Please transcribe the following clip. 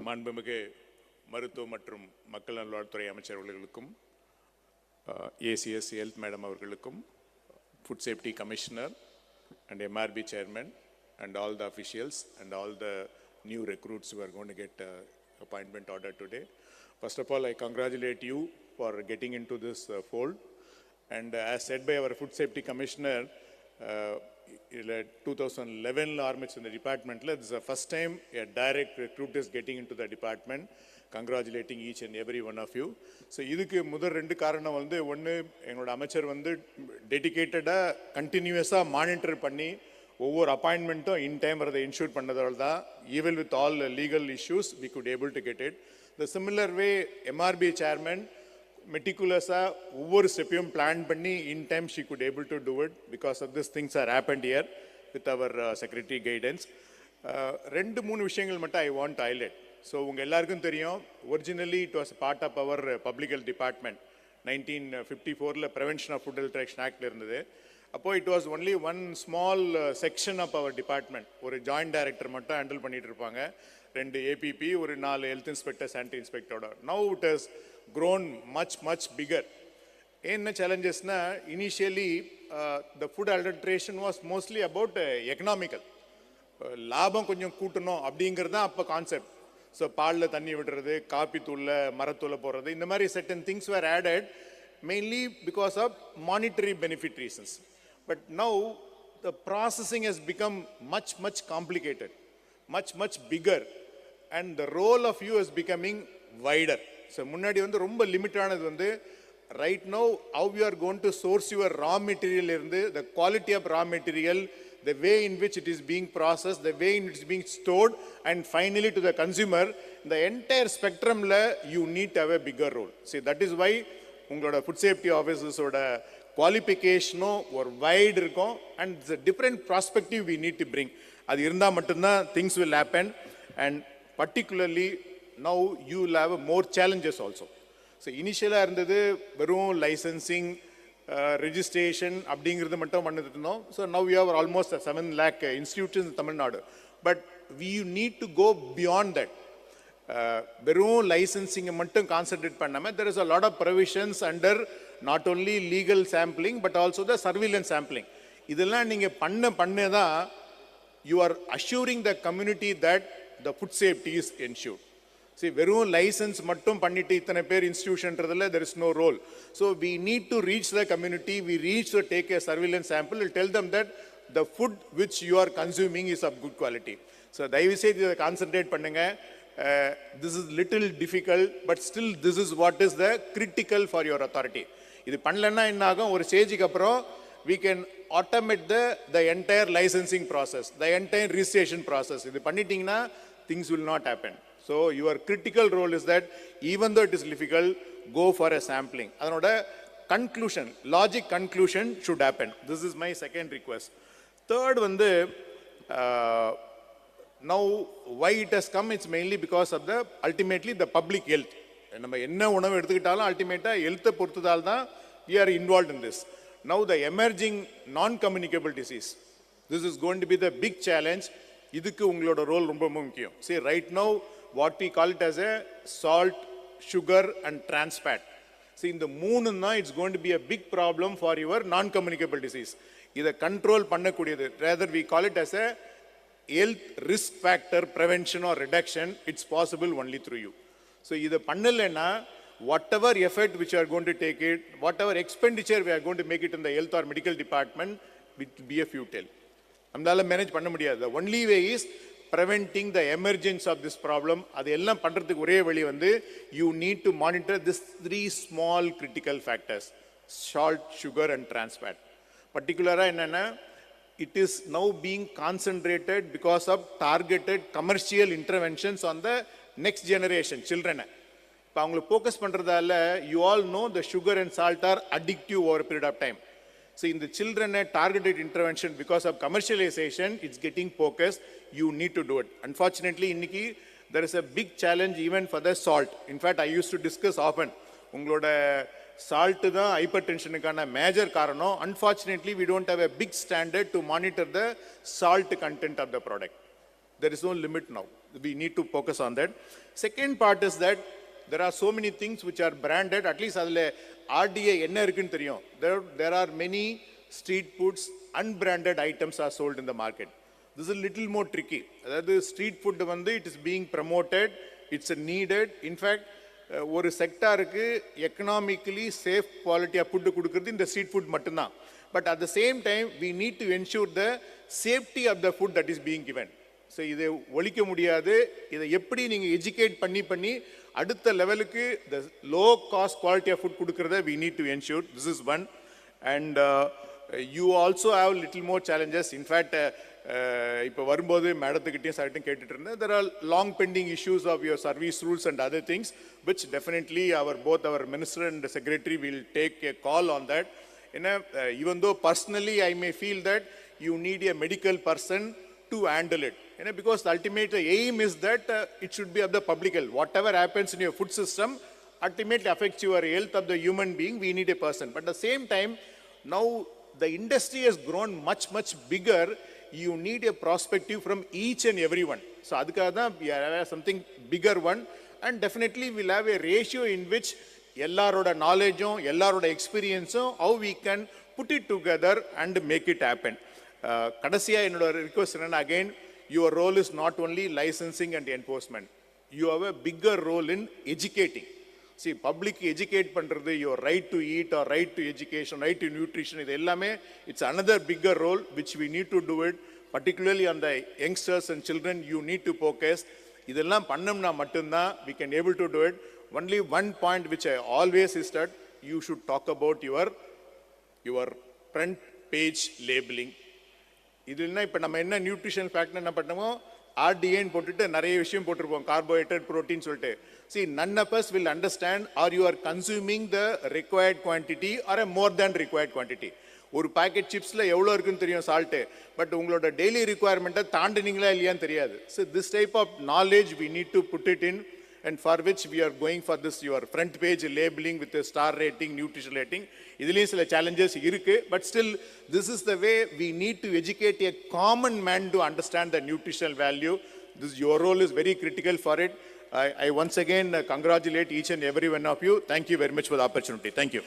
மாண்புமிகு மருத்துவ மற்றும் மக்கள் நல்வாழ்வுத்துறை அமைச்சர் அவர்களுக்கும் ஏசிஎஸ் ஹெல்த் மேடம் அவர்களுக்கும் food safety commissioner and MRB chairman and all the officials and all the new recruits who are going to get appointment order today. First of all, I congratulate you for getting into this fold. And as said by our food safety commissioner, 2011 armits in the department, this is the first time a direct recruit is getting into the department. Congratulating each and every one of you. So, இதுக்கு முதல் ரெண்டு காரணம் வந்து ஒன்று எங்களோட அமைச்சர் வந்து டெடிகேட்டடாக கண்டினியூஸாக மானிட்டர் பண்ணி ஒவ்வொரு அப்பாயின்மெண்ட்டும் இன் டைம் வரதை இன்ஷூர் பண்ணதால் தான் even with all legal issues we could able to get it. The similar way MRB chairman மெட்டிகுலஸாக ஒவ்வொரு ஸ்டெப்பையும் பிளான் பண்ணி in time she could able to do it because of this things are happened here with our secretary guidance. ரெண்டு மூணு விஷயங்கள் மட்டும் I want to highlight. So உங்கள் எல்லாருக்கும் தெரியும், originally it was part of our public health department. 1954 prevention of food adulteration ஆக்டில் இருந்தது. அப்போது it was only one small section of our department. ஒரு ஜாயிண்ட் டைரக்டர் மட்டும் ஹேண்டில் பண்ணிட்டு இருப்பாங்க, 2 ஏபிபி, ஒரு 4 ஹெல்த் இன்ஸ்பெக்டர், சானிட்டரி இன்ஸ்பெக்டரோட. Now it has grown much bigger. என்ன சேலஞ்சஸ்னா, initially the food adulteration was mostly about economical. லாபம் கொஞ்சம் கூட்டணும் அப்படிங்கிறது தான் அப்போ கான்செப்ட். ஸோ பாலில் தண்ணி விடுறது, காப்பி தூளில் மரத்தூளை போடுறது, இந்த மாதிரி certain things were added mainly because of monetary benefit reasons. But now the processing has become much complicated, much bigger, and the role of you is becoming wider. So முன்னாடி வந்து ரொம்ப லிமிட்டானது வந்து right now how you are going to source your raw material இருந்து, the quality of raw material, the way in which it is being processed, the way in which it is being stored, and finally to the consumer, the entire spectrum la you need to have a bigger role. See, that is why ungaloda food safety officers oda qualification or wide irukum, and it's a different perspective we need to bring. Adu irundha mattum things will happen, and particularly now you will have more challenges also. So initially irundhathu verum licensing, registration அப்படிங்கிறது மட்டும் பண்ணிட்டு இருந்தோம். So now we have almost 7 lakh institutes in Tamil Nadu. But we need to go beyond that. வெறும் லைசன்சிங்கை மட்டும் concentrate பண்ணாமல் there is a lot of provisions under not only legal sampling but also the surveillance sampling. இதெல்லாம் நீங்கள் பண்ண தான் you are assuring the community that the food safety is ensured. See, வெறும் licence மட்டும் பண்ணிட்டு இத்தனை பேர் இன்ஸ்டிடியூஷன்றதுல there is no role. So we need to reach the community, we reach to take a surveillance sample, we'll tell them that the food which you are consuming is of good quality. So தயவு செய்து இதை concentrate பண்ணுங்க. This is little difficult, but still this is what is the critical for your authority. இது பண்ணலன்னா என்ன ஆகும், ஒரு ஸ்டேஜுக்கு அப்புறம் we can automate the entire licensing process, the entire registration process. இது பண்ணிட்டீங்கன்னா things will not happen. So your critical role is that even though it is difficult, go for a sampling. Adanoda conclusion, logic conclusion should happen. This is my second request. Third vandu now why it has come, it's mainly because of the ultimately the public health. நம்ம என்ன உணவு எடுத்துக்கிட்டாலும் அல்டிமேட்டா ஹெல்த்தை பொறுத்ததால் தான் we are involved in this. Now the emerging non-communicable disease, this is going to be the big challenge. இதுக்கு உங்களோட role ரொம்ப முக்கியம். See, right now what we call it as a salt, sugar and trans fat. See, in the moon it's going to be a big problem for your non-communicable disease. Iதை control பண்ணக்கூடியது, rather we call it as a health risk factor prevention or reduction. It's possible only through you. So இதை பண்ணலைன்னா whatever effort which you are going to take it, whatever expenditure we are going to make it in the health or medical department, it will be a futile. நம்மளால manage பண்ண முடியாது. The only way is preventing the emergence of this problem. அது எல்லாம் பண்றதுக்கு ஒரே வழி வந்து you need to monitor this 3 small critical factors: salt, sugar and trans fat. Particularly என்னன்னா, it is now being concentrated because of targeted commercial interventions on the next generation children. இப்போ அவங்களை focus பண்றதால you all know the sugar and salt are addictive over a period of time. So in the children, a targeted intervention because of commercialization, it's getting focused. You need to do it. Unfortunately, inniki there is a big challenge even for the salt. In fact, I used to discuss often. Ungaloda salt da hypertension kana major karanam. Unfortunately, we don't have a big standard to monitor the salt content of the product. There is no limit now. We need to focus on that. Second part is that there are so many things which are branded. At least adile RDA enna irukku theriyum. There are many street foods, unbranded items are sold in the market. This is a little more tricky. The street food it is being promoted, it's needed. In fact, ஒரு செக்டாருக்கு economically safe குவாலிட்டியாக food கொடுக்குறது இந்த street food மட்டும்தான். But at the same time we need to ensure the safety of the food that is being given. So இதை ஒழிக்க முடியாது. இதை எப்படி நீங்கள் எஜுகேட் பண்ணி அடுத்த லெவலுக்கு the low cost quality of food கொடுக்குறத we need to ensure. This is one. And you also have little more challenges. In fact இப்போ வரும்போது மேடத்துக்கிட்டையும் சார்ட்டும் கேட்டுட்டு இருந்தேன். There are long pending issues of your service rules and other things which definitely both our minister and the secretary will take a call on that. Even though personally I may feel that you need a medical person to handle it, because the ultimate aim is that it should be of the public health. Whatever happens in your food system ultimately affects your health of the human being. We need a person. But at the same time, now the industry has grown much bigger. You need a perspective from each and everyone. So adukada we have something bigger one. And definitely we'll have a ratio in which ellaroda knowledge, ellaroda experience, how we can put it together and make it happen. Kadasiya enoda request enna, again, your role is not only licensing and enforcement. You have a bigger role in educating. See, public educate பண்றது, your right to eat or right to education, right to nutrition, இது எல்லாமே it's another bigger role which we need to do it, particularly on the youngsters and children. You need to focus. இதெல்லாம் பண்ணோம்னா மட்டும்தான் we can able to do it. Only one point which I always is that you should talk about your front page labeling. இதுனா இப்போ நம்ம என்ன nutrition fact என்ன பண்ணோமோ RDA போட்டுட்டு நிறைய விஷயம் போட்டிருப்போம், கார்போஹைட்ரேட் புரோட்டீன் சொல்லிட்டு. See, none of us will understand or you are consuming the required quantity or a more than required quantity. ஒரு பாக்கெட் சிப்ஸில் எவ்வளோ இருக்குன்னு தெரியும் சால்ட்டு, பட் உங்களோட டெய்லி ரிக்குவயர்மெண்ட்டை தாண்டினீங்களா இல்லையான்னு தெரியாது. So this type of knowledge we need to put it in, and for which we are going for this your front page labelling with star rating, nutrition rating. இதுலேயும் சில challenges இருக்குது, but still this is the way we need to educate a common man to understand the nutritional value. This your role is very critical for it. I once again congratulate each and every one of you. Thank you very much for the opportunity. Thank you.